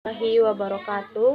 Warahmatullahi wabarakatuh.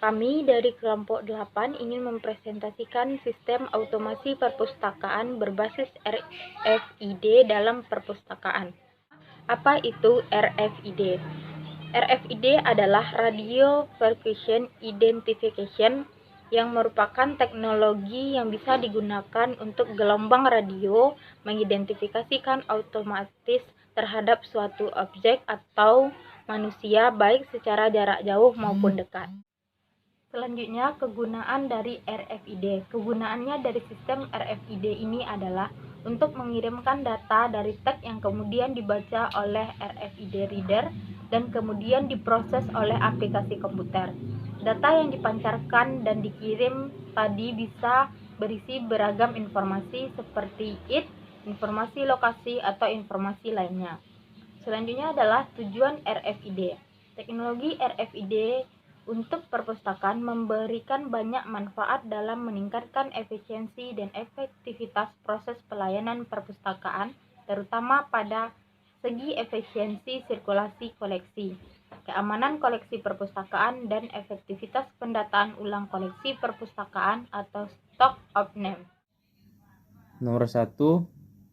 Kami dari kelompok 8 ingin mempresentasikan sistem automasi perpustakaan berbasis RFID dalam perpustakaan. Apa itu RFID? RFID adalah Radio Frequency Identification yang merupakan teknologi yang bisa digunakan untuk gelombang radio mengidentifikasikan otomatis terhadap suatu objek atau manusia baik secara jarak jauh maupun dekat. Selanjutnya, kegunaan dari RFID. Kegunaannya dari sistem RFID ini adalah untuk mengirimkan data dari tag yang kemudian dibaca oleh RFID reader dan kemudian diproses oleh aplikasi komputer. Data yang dipancarkan dan dikirim tadi bisa berisi beragam informasi seperti informasi lokasi atau informasi lainnya. Selanjutnya adalah tujuan RFID. Teknologi RFID untuk perpustakaan memberikan banyak manfaat dalam meningkatkan efisiensi dan efektivitas proses pelayanan perpustakaan, terutama pada segi efisiensi sirkulasi koleksi, keamanan koleksi perpustakaan, dan efektivitas pendataan ulang koleksi perpustakaan atau stock of name. Nomor 1.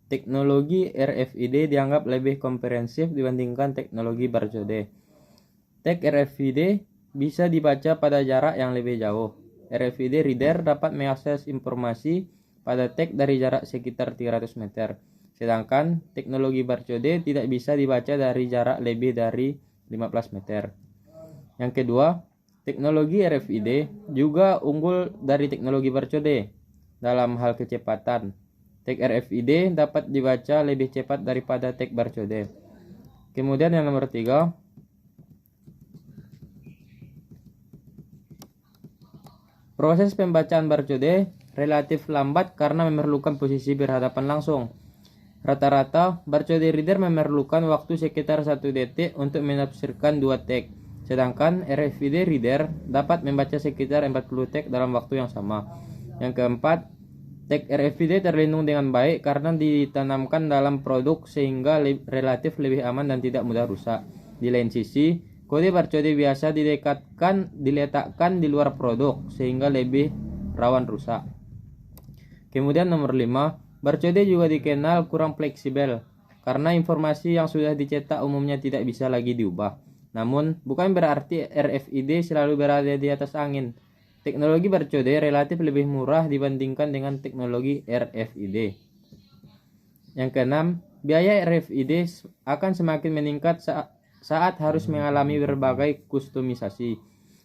Teknologi RFID dianggap lebih komprehensif dibandingkan teknologi barcode. Tag RFID bisa dibaca pada jarak yang lebih jauh. RFID reader dapat mengakses informasi pada tag dari jarak sekitar 300 meter. Sedangkan teknologi barcode tidak bisa dibaca dari jarak lebih dari 15 meter. Yang kedua, teknologi RFID juga unggul dari teknologi barcode dalam hal kecepatan. Tag RFID dapat dibaca lebih cepat daripada tag barcode. Kemudian yang nomor 3, proses pembacaan barcode relatif lambat karena memerlukan posisi berhadapan langsung. Rata-rata, barcode reader memerlukan waktu sekitar 1 detik untuk menafsirkan 2 tag. Sedangkan RFID reader dapat membaca sekitar 40 tag dalam waktu yang sama. Yang keempat, tag RFID terlindung dengan baik karena ditanamkan dalam produk sehingga relatif lebih aman dan tidak mudah rusak. Di lain sisi, kode barcode biasa diletakkan di luar produk sehingga lebih rawan rusak. Kemudian nomor 5, barcode juga dikenal kurang fleksibel karena informasi yang sudah dicetak umumnya tidak bisa lagi diubah. Namun, bukan berarti RFID selalu berada di atas angin. Teknologi barcode relatif lebih murah dibandingkan dengan teknologi RFID. Yang keenam, biaya RFID akan semakin meningkat saat harus mengalami berbagai kustomisasi.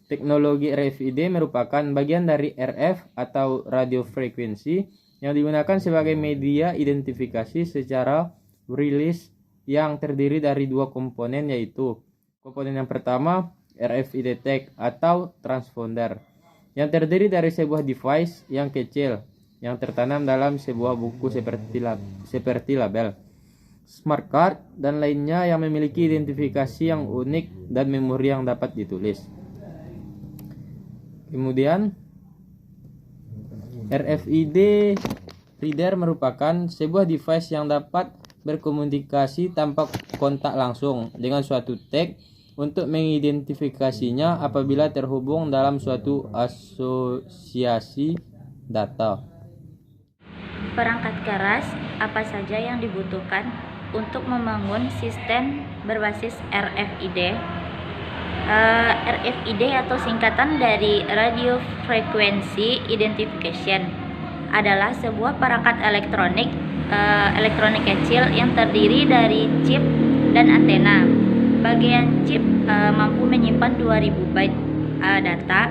Teknologi RFID merupakan bagian dari RF atau radio frekuensi yang digunakan sebagai media identifikasi secara wireless yang terdiri dari 2 komponen, yaitu komponen yang pertama RFID tag atau transponder yang terdiri dari sebuah device yang kecil yang tertanam dalam sebuah buku seperti label, smart card, dan lainnya yang memiliki identifikasi yang unik dan memori yang dapat ditulis. Kemudian, RFID reader merupakan sebuah device yang dapat berkomunikasi tanpa kontak langsung dengan suatu tag untuk mengidentifikasinya apabila terhubung dalam suatu asosiasi data. Perangkat keras apa saja yang dibutuhkan untuk membangun sistem berbasis RFID? RFID atau singkatan dari Radio Frequency Identification adalah sebuah perangkat elektronik kecil yang terdiri dari chip dan antena. Bagian chip mampu menyimpan 2000 byte data.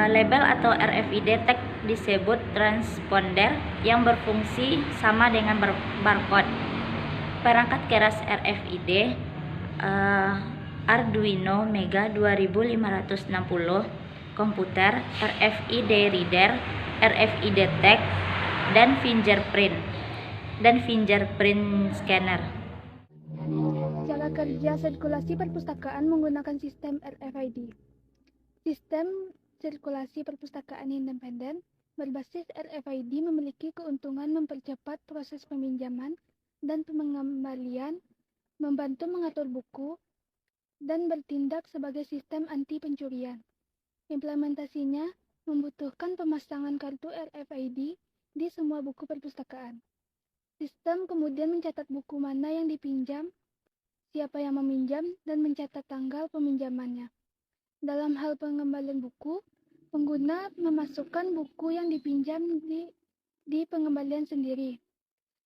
Label atau RFID tag disebut transponder yang berfungsi sama dengan barcode. Perangkat keras RFID Arduino Mega 2560, komputer, RFID reader, RFID tag, dan fingerprint scanner. Cara kerja sirkulasi perpustakaan menggunakan sistem RFID. Sistem sirkulasi perpustakaan independen berbasis RFID memiliki keuntungan mempercepat proses peminjaman dan pengembalian, membantu mengatur buku, dan bertindak sebagai sistem anti pencurian. Implementasinya membutuhkan pemasangan kartu RFID di semua buku perpustakaan. Sistem kemudian mencatat buku mana yang dipinjam, siapa yang meminjam, dan mencatat tanggal peminjamannya. Dalam hal pengembalian buku, pengguna memasukkan buku yang dipinjam di pengembalian sendiri.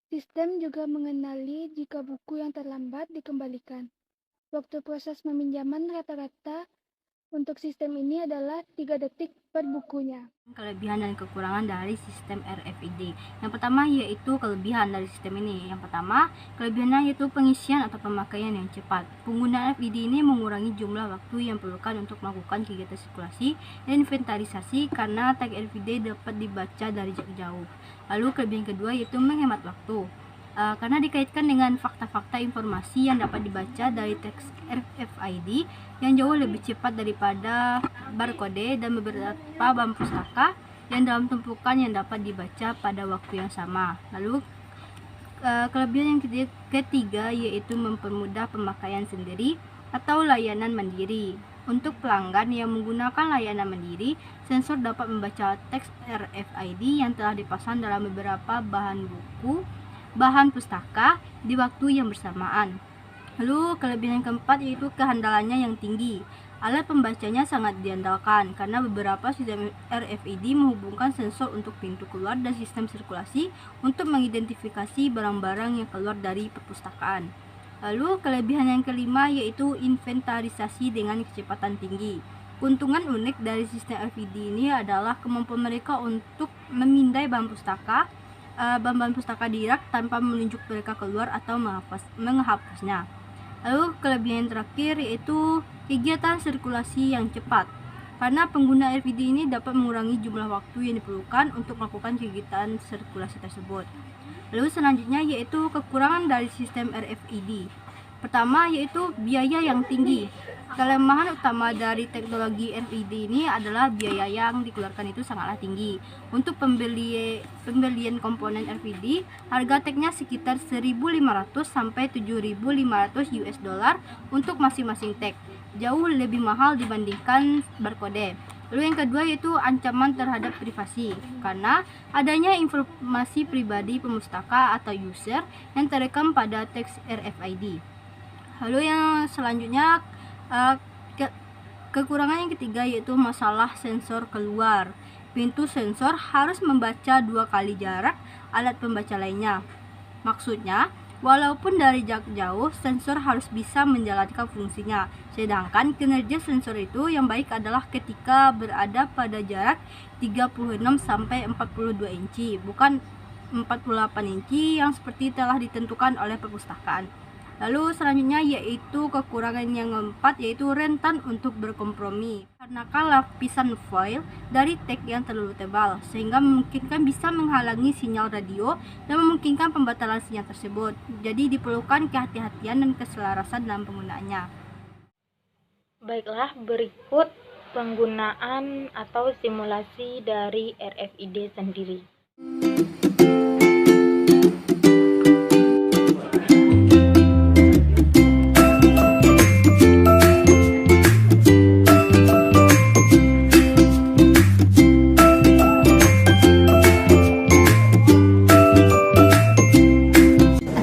Sistem juga mengenali jika buku yang terlambat dikembalikan. Waktu proses peminjaman rata-rata untuk sistem ini adalah 3 detik per bukunya. Kelebihan dan kekurangan dari sistem RFID. Yang pertama yaitu kelebihan dari sistem ini. Yang pertama, kelebihannya yaitu pengisian atau pemakaian yang cepat. Penggunaan RFID ini mengurangi jumlah waktu yang diperlukan untuk melakukan kegiatan sirkulasi dan inventarisasi karena tag RFID dapat dibaca dari jarak jauh. Lalu kelebihan kedua yaitu menghemat waktu. Karena dikaitkan dengan fakta-fakta informasi yang dapat dibaca dari teks RFID yang jauh lebih cepat daripada barcode dan beberapa bahan pustaka yang dalam tumpukan yang dapat dibaca pada waktu yang sama. Lalu kelebihan yang ketiga yaitu mempermudah pemakaian sendiri atau layanan mandiri. Untuk pelanggan yang menggunakan layanan mandiri, sensor dapat membaca teks RFID yang telah dipasang dalam beberapa bahan pustaka di waktu yang bersamaan. Lalu kelebihan yang keempat yaitu kehandalannya yang tinggi. Alat pembacanya sangat diandalkan karena beberapa sistem RFID menghubungkan sensor untuk pintu keluar dan sistem sirkulasi untuk mengidentifikasi barang-barang yang keluar dari perpustakaan. Lalu kelebihan yang kelima yaitu inventarisasi dengan kecepatan tinggi. Keuntungan unik dari sistem RFID ini adalah kemampuan mereka untuk memindai bahan pustaka di rak tanpa menunjuk mereka keluar atau menghapusnya. Lalu kelebihan yang terakhir yaitu kegiatan sirkulasi yang cepat. Karena pengguna RFID ini dapat mengurangi jumlah waktu yang diperlukan untuk melakukan kegiatan sirkulasi tersebut. Lalu selanjutnya yaitu kekurangan dari sistem RFID. Pertama yaitu biaya yang tinggi. Kelemahan utama dari teknologi RFID ini adalah biaya yang dikeluarkan itu sangatlah tinggi. Untuk pembelian komponen RFID, harga tagnya sekitar 1.500 sampai 7.500 US dollar untuk masing-masing tag. Jauh lebih mahal dibandingkan barcode. Lalu yang kedua yaitu ancaman terhadap privasi, karena adanya informasi pribadi pemustaka atau user yang terekam pada teks RFID. Lalu yang selanjutnya kekurangan yang ketiga yaitu masalah sensor keluar. Pintu sensor harus membaca 2 kali jarak alat pembaca lainnya. Maksudnya, walaupun dari jarak jauh, sensor harus bisa menjalankan fungsinya. Sedangkan kinerja sensor itu yang baik adalah ketika berada pada jarak 36 sampai 42 inci, bukan 48 inci yang seperti telah ditentukan oleh perpustakaan. Lalu selanjutnya yaitu kekurangan yang keempat yaitu rentan untuk berkompromi. Karena lapisan foil dari tag yang terlalu tebal sehingga memungkinkan bisa menghalangi sinyal radio dan memungkinkan pembatalan sinyal tersebut. Jadi diperlukan kehati-hatian dan keselarasan dalam penggunaannya. Baiklah, berikut penggunaan atau simulasi dari RFID sendiri.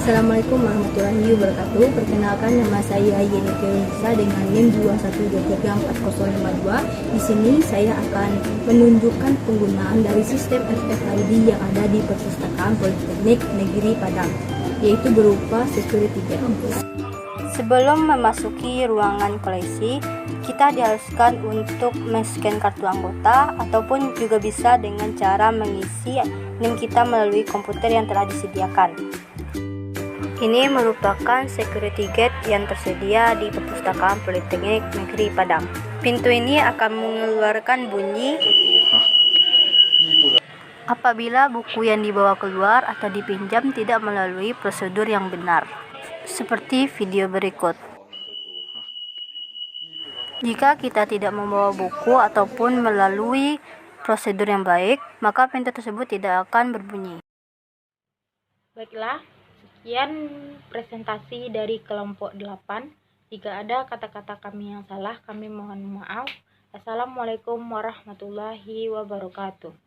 Assalamualaikum warahmatullahi wabarakatuh. Perkenalkan, nama saya Yeni Kelisa dengan NIM 2123452. Di sini saya akan menunjukkan penggunaan dari sistem RFID yang ada di Perpustakaan Politeknik Negeri Padang, yaitu berupa security gate. Sebelum memasuki ruangan koleksi, kita diharuskan untuk men-scan kartu anggota ataupun juga bisa dengan cara mengisi NIM kita melalui komputer yang telah disediakan. Ini merupakan security gate yang tersedia di Perpustakaan Politeknik Negeri Padang. Pintu ini akan mengeluarkan bunyi apabila buku yang dibawa keluar atau dipinjam tidak melalui prosedur yang benar, seperti video berikut. Jika kita tidak membawa buku ataupun melalui prosedur yang baik, maka pintu tersebut tidak akan berbunyi. Baiklah, sekian presentasi dari kelompok 8. Jika ada kata-kata kami yang salah, kami mohon maaf. Assalamualaikum warahmatullahi wabarakatuh.